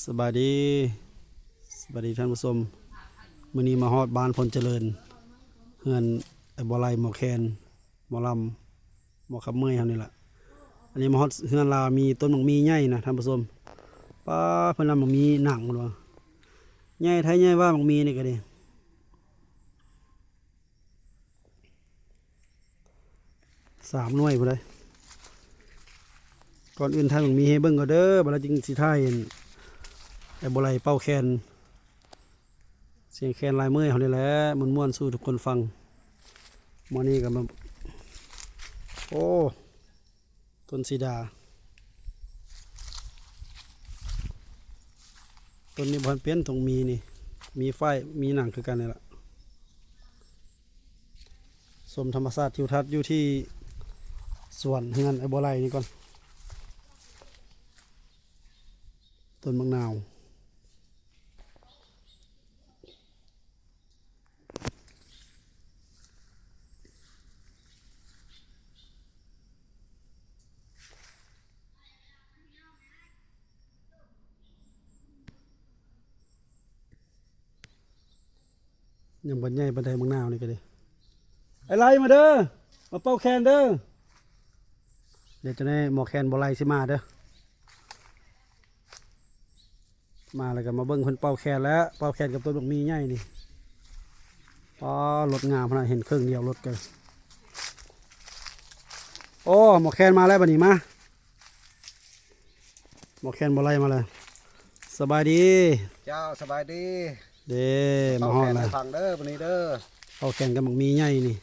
สบายดีท่านผู้ชมมื้อนี้มาฮอดบ้านพลเจริญเฮือนไอ้บ่อไร่หมอแคนหมอลำหมอขับเมื่อยเฮานี่ล่ะอันนี้มาฮอดเฮือนลาวมีต้นหมากมีใหญ่นะท่านผู้ชมป้าเพิ่นนำหมากมีหนังพุ่นว่าใหญ่ไทยใหญ่ว่าหมากมีนี่ก็ดี3 หน่วยพุ่นเลยก่อนอื่นทายหมากมีให้เบิ่งก่อนเด้อบัดแล้วจึงสิทายไอ้บ่อไร่เป่าแคนเสียงแคนลายมือเขานี่แหละม่วนๆสู้ทุกคนฟังมอนี้ก็มาโอ้ต้นสีดาต้นนี้บอนเปี้ยนตรงมีนี่มีไฟมีหนังคือกันนี่แหละสมธรรมศาสตร์ทิวทัศน์อยู่ที่สวนเฮือนไอ้บัวไร่นี่ก่อนต้นมะนาวยังบนใหญ่บันไดมะนาวนี่ก็ดีไอ้ไรมาเด้อมาเป่าแคนเด้อเดี๋ยวจะได้หมอแคนบัวไร่สิมาเด้อมาแล้วก็มาเบิ้งคนเป่าแคนแล้วเป่าแคนกับต้นดอกมีใหญ่นี่พอรถงามขนาดเห็นเครื่องเดียวรถกันโอ้หมอแคนมาแล้วบัดนี้มาหมอแคนบัวไร่มาเลยสบายดีเจ้าสบายดีเด้มาฮอดแล้วฟังเด้อวันนี้เด้อเป่าแคนกับหมกมีใหญ่นี่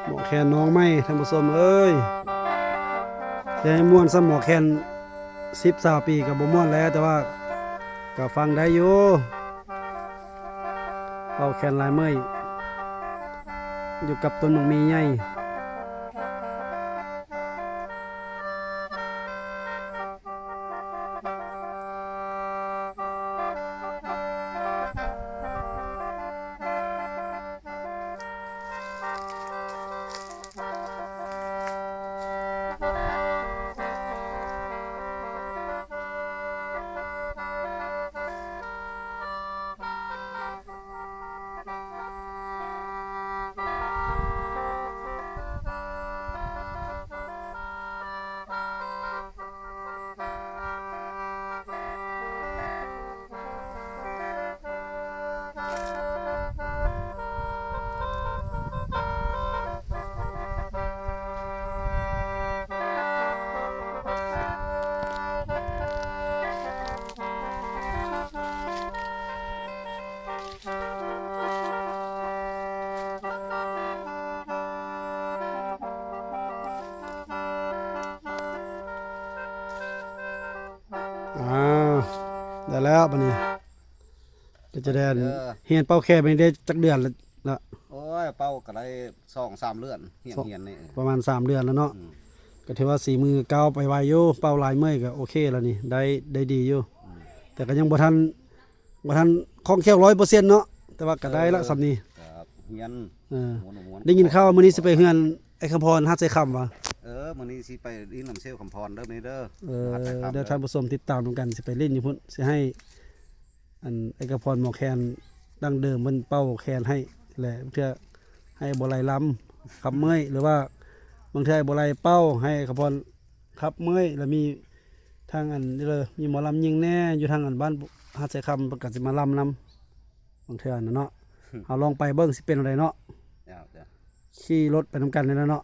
หมอแคนน้องไม่ท่านผู้ชมเอ้ยจะให้ม่วนซ้ำหมอแคน10-20 ปีกับบ่ม่วนแล้วแต่ว่าก็ฟังได้อยู่เป่าแคนลายเมื่อยอยู่กับต้นหมกมีใหญ่ได้แล้วบัดนี้ก็จะได้เฮียนเป่าแคนไปได้จักเดือนละโอ้ยเป้าก็ได้2-3เดือนเฮียนนี่ประมาณ3 เดือนแล้วเนาะก็ถือว่า4 มือก้าวไปไวอยู่เป่าลายเมื่อยก็โอเคแล้วนี่ได้ดีอยู่แต่ก็ยังบ่ทันคล่องแคล่ว 100% เนาะแต่ว่าก็ได้ละสำนี้ครับเฮียนได้ยินข่าวว่ามื้อนี้สิไปเฮือนไอ้คำพรฮัดใส่คำวะมื้อนี้สิไปดินน้ำเซลคำพรเด้อนี่เด้อเดี๋ยวท่านผู้ชมติดตามกันสิไปเล่นอยู่พุ่นสิให้อันไอ้คำพรหมอแคนดั้งเดิมมันเป่าแคนให้แหละเพื่อให้บ่ไหลล้ำขับเมื่อยหรือว่าบางทีบ่ไหลเป้าให้คำพรขับเมื่อยแล้วมีทางอันนี่เลยมีหมอลำยิงแน่อยู่ทางอันบ้านฮัดใส่คำประกาศสิมาลำนำบางเทื่อน่ะเนาะเอาลองไปเบิ่งสิเป็นอะไรเนาะขี่รถไปนำกันเลยนะเนาะ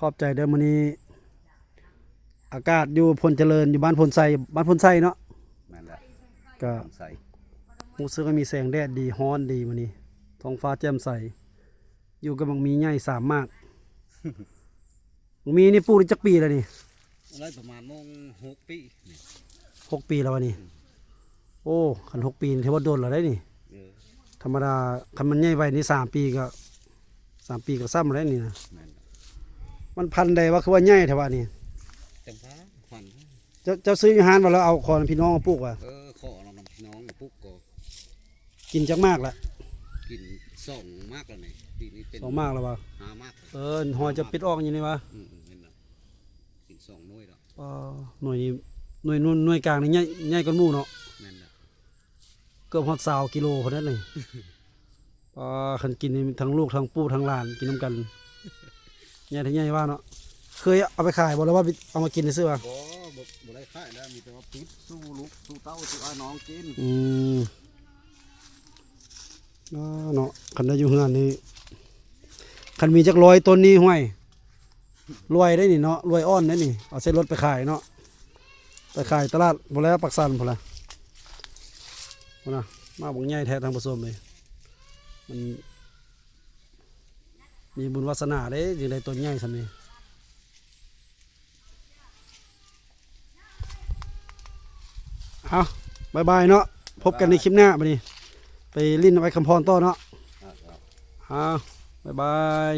ขอบใจเด้อมื้อนี้อากาศอยู่พลเจริญอยู่บ้านพลไซเนาะนั่นแหละก็รู้สึกว่ามีแสงแดดดีฮ้อนดีมื้อนี้ท้องฟ้าแจ่มใสอยู่กับบักมีใหญ่3 มากบักมีนี่ปลูกได้จักปีแล้วนี่ อะไรประมาณมง6 ปีนี่ 6 ปีแล้ววะนี่โอ้คัน6 ปีนี่ถือว่าโดนแล้วได้นี่ เออ ธรรมดาคันมันใหญ่ไว้นี่3 ปีก็3 ปีก็ซ้ำแล้วนี่นะ แม่น มันพันใดว่าคือว่าใหญ่แท้ว่านี่ จังหวะขวัญ เจ้าซื้ออยู่ห้านมาแล้วเอาขอพี่น้องมาปลูกว่ะ ขอน้องพี่น้องปุ๊กก็ กินจักมากละ กินส่องมากแล้วนี่ปีนี้เป็น สองมากแล้วว่ะ 5 มากแล้ว หอยจะปิดออกอย่างนี้วะ เห็นแล้วกิน2 หน่วยแล้ว หน่วยนี้หน่วยกลางนี่ใหญ่กว่าหมู่เนาะ แม่นแล้ว เกือบฮอด20 กิโลพอนั้นเลยคันกินนี่ทั้งลูกทั้งปู่ทั้งหลานกินน้ำกันใหญ่ทั้งใหญ่ว่าเนาะเคยเอาไปขายบ่แล้วว่าเอามากินซื่อๆว่ะ บ่ได้ขายแล้วมีแต่ว่าปิดสู้ลูกสู้เต้าสู้อ้ายน้องกิน เนาะคันได้อยู่เฮือนนี่คันมีจัก100 ต้นนี้ห้วยรวยได้นี่เนาะรวยอ้อนได้นี่เอาใส่รถไปขายเนาะไปขายตลาดบ่แล้วปักสันพุ่นล่ะพุ่นน่ะมาบ่ใหญ่แท้ทางผสมเลยมันมีบุญวาสนาเด้จึงได้ต้นใหญ่ซั่นนี่เอาบ๊ายบายเนาะพบกันในคลิปหน้าบัดนี้ไปลิ้นเอาไว้คำพรต่อเนาะ ครับ บ๊ายบาย